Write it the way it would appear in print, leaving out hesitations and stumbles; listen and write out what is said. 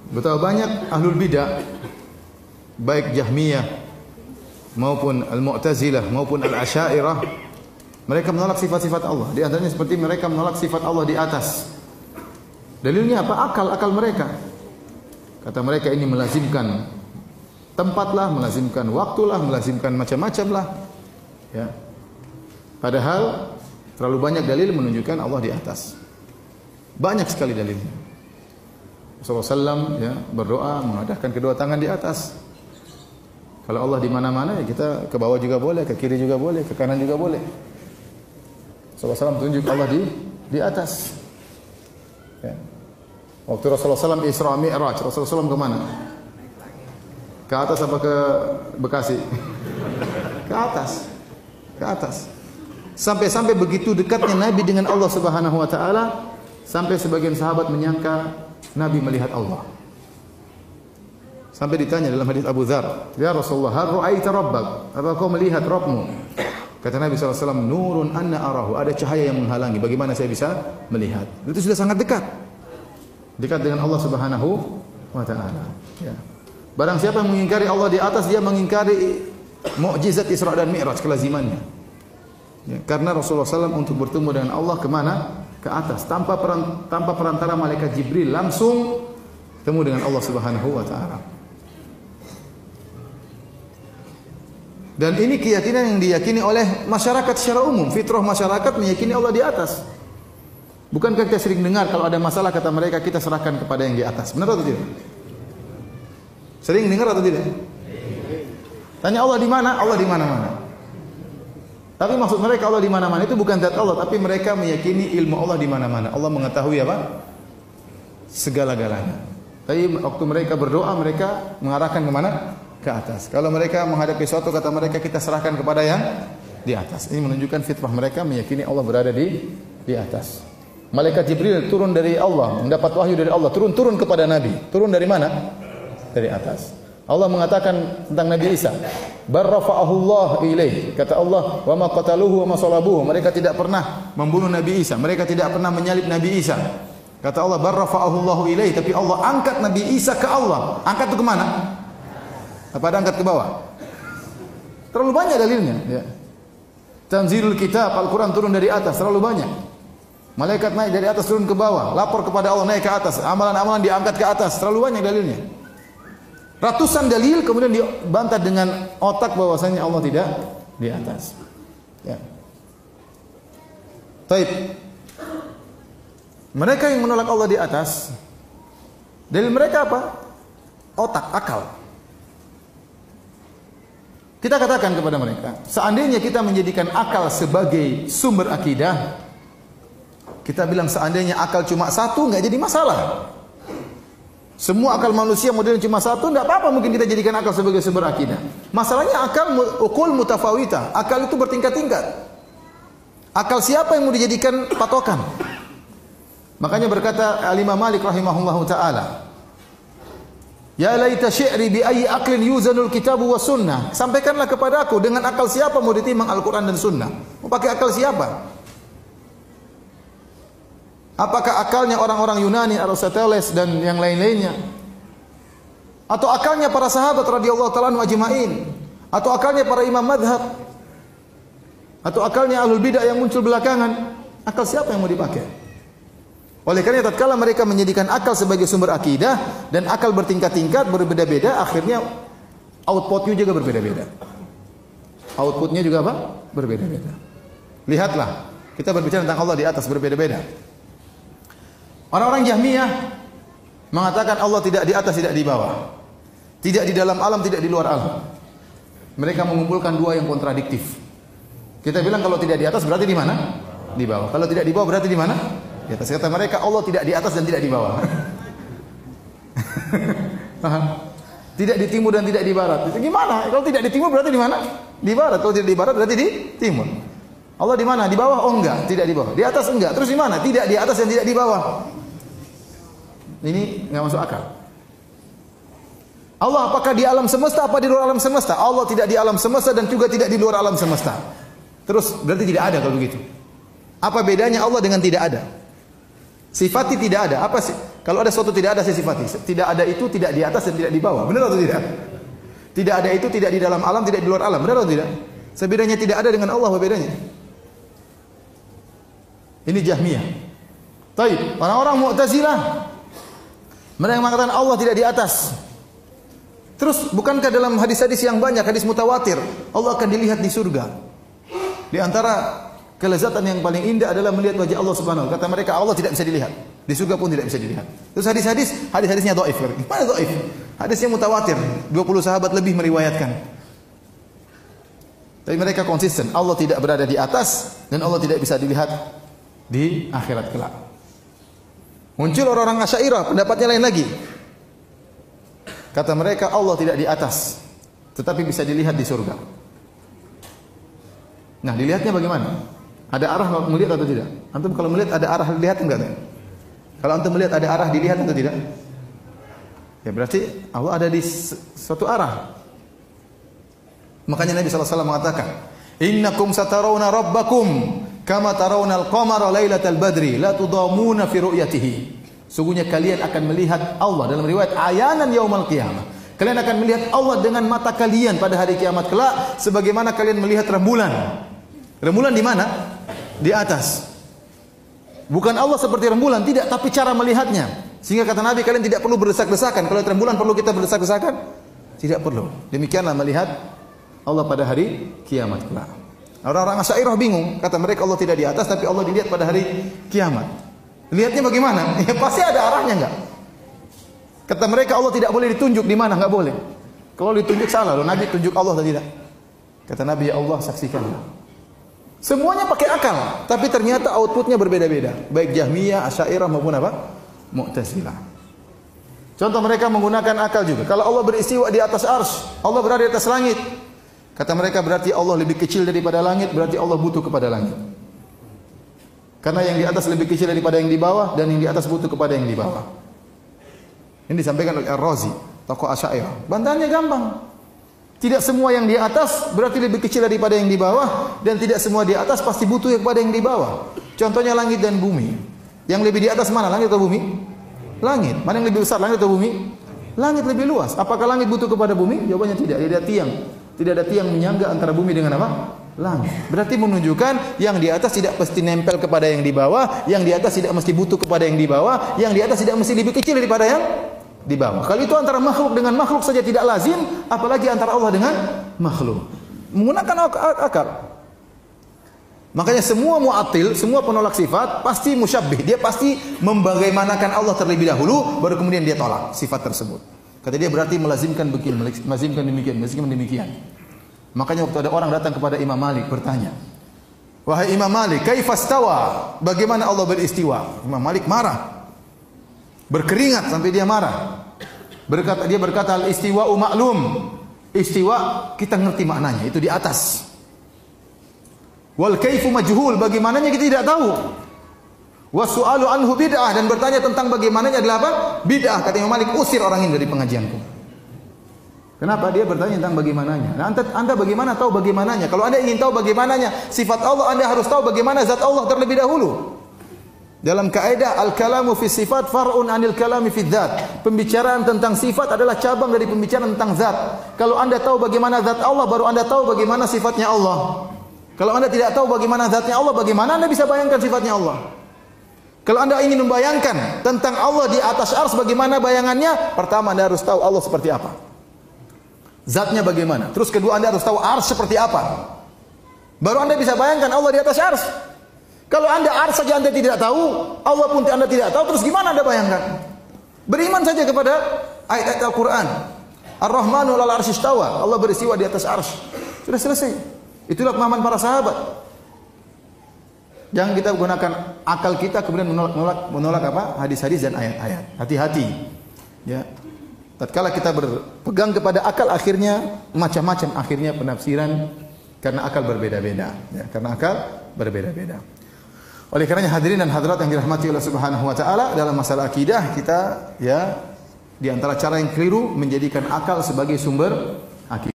Betapa banyak ahlul bidah, baik Jahmiyah maupun Al-Mu'tazilah maupun Al-Asy'ariyah, mereka menolak sifat-sifat Allah. Di antaranya seperti mereka menolak sifat Allah di atas. Dalilnya apa? Akal mereka. Kata mereka ini melazimkan tempatlah, melazimkan waktulah, melazimkan macam-macam lah. Ya. Padahal terlalu banyak dalil menunjukkan Allah di atas. Banyak sekali dalilnya. Rasulullah SAW ya, berdoa menghadapkan kedua tangan di atas. Kalau Allah di mana-mana ya kita ke bawah juga boleh, ke kiri juga boleh, ke kanan juga boleh. Rasulullah SAW tunjuk Allah di atas. Ya. Waktu Rasulullah SAW Isra Mi'raj, Rasulullah SAW kemana? Ke atas apa ke Bekasi? Ke atas. Ke atas. Sampai-sampai begitu dekatnya Nabi dengan Allah Subhanahu wa taala, sampai sebagian sahabat menyangka Nabi melihat Allah. Sampai ditanya dalam hadis Abu Dzar, "Ya Rasulullah, hal ra'aita rabbak?" Apa kau melihat Rabbmu? Kata Nabi SAW, "Nurun anna arahu." Ada cahaya yang menghalangi. Bagaimana saya bisa melihat? Itu sudah sangat dekat. Dekat dengan Allah Subhanahu wa taala. Ya. Barang siapa yang mengingkari Allah di atas, dia mengingkari mukjizat Isra dan Mi'raj, kelazimannya. Ya, karena Rasulullah SAW untuk bertemu dengan Allah kemana? Ke atas, tanpa perantara malaikat Jibril, langsung ketemu dengan Allah Subhanahu wa taala. Dan ini keyakinan yang diyakini oleh masyarakat secara umum. Fitrah masyarakat meyakini Allah di atas. Bukankah kita sering dengar kalau ada masalah kata mereka kita serahkan kepada yang di atas? Benar atau tidak? Sering dengar atau tidak? Tanya Allah di mana? Allah di mana-mana. Tapi maksud mereka Allah di mana-mana itu bukan zat Allah, tapi mereka meyakini ilmu Allah di mana-mana. Allah mengetahui apa? Segala-galanya. Tapi waktu mereka berdoa, mereka mengarahkan ke mana? Ke atas. Kalau mereka menghadapi suatu, kata mereka kita serahkan kepada yang di atas. Ini menunjukkan fitrah mereka meyakini Allah berada di atas. Malaikat Jibril turun dari Allah, mendapat wahyu dari Allah, turun kepada Nabi. Turun dari mana? Dari atas. Allah mengatakan tentang Nabi Isa, "Barrafa'ahu Allah ilaih." Kata Allah, "Wa ma qataluhu wa ma salabuhu." Mereka tidak pernah membunuh Nabi Isa, mereka tidak pernah menyalib Nabi Isa. Kata Allah, "Barrafa'ahu Allah ilaih." Tapi Allah angkat Nabi Isa ke Allah. Angkat itu ke mana? Apa ada angkat ke bawah? Terlalu banyak dalilnya, ya. Tanzilul kitab, Al-Qur'an turun dari atas, terlalu banyak. Malaikat naik dari atas turun ke bawah, lapor kepada Allah naik ke atas, amalan-amalan diangkat ke atas, terlalu banyak dalilnya. Ratusan dalil kemudian dibantah dengan otak bahwasanya Allah tidak di atas. Ya. Taib. Mereka yang menolak Allah di atas, dalil mereka apa? Otak, akal. Kita katakan kepada mereka, seandainya kita menjadikan akal sebagai sumber akidah, kita bilang seandainya akal cuma satu, nggak jadi masalah. Semua akal manusia modelnya cuma satu, tidak apa-apa mungkin kita jadikan akal sebagai sumber akidah. Masalahnya akal ukul mutafawita, akal itu bertingkat-tingkat. Akal siapa yang mau dijadikan patokan? Makanya berkata Al-Imam Malik rahimahullahu taala, "Ya laita syi'ri bi ayyi aqlin yuzanul kitabu was sunnah." Sampaikanlah kepada aku dengan akal siapa mau ditimbang Al-Qur'an dan sunnah? Mau pakai akal siapa? Apakah akalnya orang-orang Yunani, Aristoteles dan yang lain-lainnya? Atau akalnya para sahabat radhiyallahu ta'ala anhum ajma'in? Atau akalnya para imam madhab? Atau akalnya ahlul bidah yang muncul belakangan? Akal siapa yang mau dipakai? Oleh karena tatkala mereka menjadikan akal sebagai sumber akidah dan akal bertingkat-tingkat berbeda-beda, akhirnya outputnya juga berbeda-beda. Outputnya juga apa? Berbeda-beda. Lihatlah, kita berbicara tentang Allah di atas berbeda-beda. Orang-orang Jahmiyah mengatakan Allah tidak di atas, tidak di bawah. Tidak di dalam alam, tidak di luar alam. Mereka mengumpulkan dua yang kontradiktif. Kita bilang kalau tidak di atas berarti di mana? Di bawah. Kalau tidak di bawah berarti di mana? Di atas. Kata mereka Allah tidak di atas dan tidak di bawah. Tidak di timur dan tidak di barat. Itu gimana? Kalau tidak di timur berarti di mana? Di barat. Kalau tidak di barat berarti di timur. Allah di mana? Di bawah? Oh enggak, tidak di bawah. Di atas enggak. Terus di mana? Tidak di atas dan tidak di bawah. Ini enggak masuk akal. Allah apakah di alam semesta apa di luar alam semesta? Allah tidak di alam semesta dan juga tidak di luar alam semesta. Terus berarti tidak ada kalau begitu. Apa bedanya Allah dengan tidak ada? Sifatnya tidak ada. Apa sih? Kalau ada sesuatu tidak ada, saya sifati. Tidak ada itu tidak di atas dan tidak di bawah. Benar atau tidak? Tidak ada itu tidak di dalam alam, tidak di luar alam. Benar atau tidak? Sebedanya tidak ada dengan Allah, apa bedanya? Ini Jahmiyah. Baik, orang-orang Mu'tazilah mereka mengatakan Allah tidak di atas. Terus bukankah dalam hadis-hadis yang banyak, hadis mutawatir, Allah akan dilihat di surga? Di antara kelezatan yang paling indah adalah melihat wajah Allah Subhanahu. Kata mereka Allah tidak bisa dilihat. Di surga pun tidak bisa dilihat. Terus hadis-hadisnya dhaif. Mana dhaif? Hadisnya mutawatir. 20 sahabat lebih meriwayatkan. Tapi mereka konsisten. Allah tidak berada di atas dan Allah tidak bisa dilihat di akhirat kelak. Muncul orang-orang Asy'ariyah, pendapatnya lain lagi. Kata mereka Allah tidak di atas, tetapi bisa dilihat di surga. Nah, dilihatnya bagaimana? Ada arah melihat atau tidak? Antum kalau melihat ada arah dilihat enggak? Kalau antum melihat ada arah dilihat atau tidak? Ya berarti Allah ada di suatu arah. Makanya Nabi SAW mengatakan, "Innakum satarawna rabbakum kama tarawna al-qamara lailatal badri la tudamuna fi ru'yatihi." Sungguhnya kalian akan melihat Allah dalam riwayat ayanan yaumal qiyamah. Kalian akan melihat Allah dengan mata kalian pada hari kiamat kelak sebagaimana kalian melihat rembulan. Rembulan di mana? Di atas. Bukan Allah seperti rembulan, tidak, tapi cara melihatnya. Sehingga kata Nabi kalian tidak perlu berdesak-desakan. Kalau rembulan perlu kita berdesak-desakan? Tidak perlu. Demikianlah melihat Allah pada hari kiamat kelak. Orang-orang Asy'ariyah bingung, kata mereka Allah tidak di atas tapi Allah dilihat pada hari kiamat. Lihatnya bagaimana? Ya pasti ada arahnya enggak? Kata mereka Allah tidak boleh ditunjuk di mana, enggak boleh. Kalau ditunjuk salah, loh Nabi tunjuk Allah atau tidak? Kata Nabi ya Allah saksikanlah. Semuanya pakai akal, tapi ternyata outputnya berbeda-beda. Baik Jahmiyah, Asy'ariyah maupun apa? Mu'tazilah. Contoh mereka menggunakan akal juga. Kalau Allah beristiwa di atas arsy, Allah berada di atas langit. Kata mereka berarti Allah lebih kecil daripada langit, berarti Allah butuh kepada langit. Karena yang di atas lebih kecil daripada yang di bawah dan yang di atas butuh kepada yang di bawah. Ini disampaikan oleh Ar-Razi, tokoh Asy'ariyah. Bantahannya gampang. Tidak semua yang di atas berarti lebih kecil daripada yang di bawah dan tidak semua di atas pasti butuh kepada yang di bawah. Contohnya langit dan bumi. Yang lebih di atas mana? Langit atau bumi? Langit. Mana yang lebih besar? Langit atau bumi? Langit lebih luas. Apakah langit butuh kepada bumi? Jawabannya tidak. Tidak ada tiang. Tidak ada tiang menyangga antara bumi dengan apa? Langit. Berarti menunjukkan yang di atas tidak mesti nempel kepada yang di bawah, yang di atas tidak mesti butuh kepada yang di bawah, yang di atas tidak mesti lebih kecil daripada yang di bawah. Kalau itu antara makhluk dengan makhluk saja tidak lazim, apalagi antara Allah dengan makhluk. Menggunakan akal. Makanya semua mu'attil, semua penolak sifat pasti musyabbih. Dia pasti membagaimanakan Allah terlebih dahulu, baru kemudian dia tolak sifat tersebut. Kata dia berarti melazimkan begini, melazimkan demikian. Makanya waktu ada orang datang kepada Imam Malik bertanya, "Wahai Imam Malik, kaifa stawa? Bagaimana Allah beristiwa?" Imam Malik marah. Berkeringat sampai dia marah. Dia berkata, "Al-istiwa'u ma'lum." Istiwa kita ngerti maknanya, itu di atas. Wal kaifu majhul, bagaimananya kita tidak tahu. Wasu'alu anhu bid'ah, dan bertanya tentang bagaimananya adalah apa? Bid'ah. Kata Imam Malik, usir orang ini dari pengajianku. Kenapa? Dia bertanya tentang bagaimananya. Nah, anda bagaimana tahu bagaimananya? Kalau anda ingin tahu bagaimananya sifat Allah, anda harus tahu bagaimana zat Allah terlebih dahulu. Dalam kaidah al-kalamu fi sifat far'un anil kalami fi dzat. Pembicaraan tentang sifat adalah cabang dari pembicaraan tentang zat. Kalau anda tahu bagaimana zat Allah, baru anda tahu bagaimana sifatnya Allah. Kalau anda tidak tahu bagaimana zatnya Allah, bagaimana anda bisa bayangkan sifatnya Allah? Kalau anda ingin membayangkan tentang Allah di atas arsy, bagaimana bayangannya? Pertama anda harus tahu Allah seperti apa. Zatnya bagaimana? Terus kedua anda harus tahu arsy seperti apa. Baru anda bisa bayangkan Allah di atas arsy. Kalau anda arsy saja anda tidak tahu, Allah pun anda tidak tahu, terus gimana anda bayangkan? Beriman saja kepada ayat-ayat Al-Quran. Ar-Rahmanu 'alal 'arsy istawa. Allah beristiwa di atas arsy. Sudah selesai. Itulah pemahaman para sahabat. Jangan kita gunakan akal kita kemudian menolak apa? Hadis-hadis dan ayat-ayat. Hati-hati. Ya. Tatkala kita berpegang kepada akal, akhirnya macam-macam akhirnya penafsiran karena akal berbeda-beda. Ya, karena akal berbeda-beda. Oleh karenanya hadirin dan hadirat yang dirahmati Allah Subhanahu wa taala, dalam masalah akidah kita ya di antara cara yang keliru menjadikan akal sebagai sumber akidah.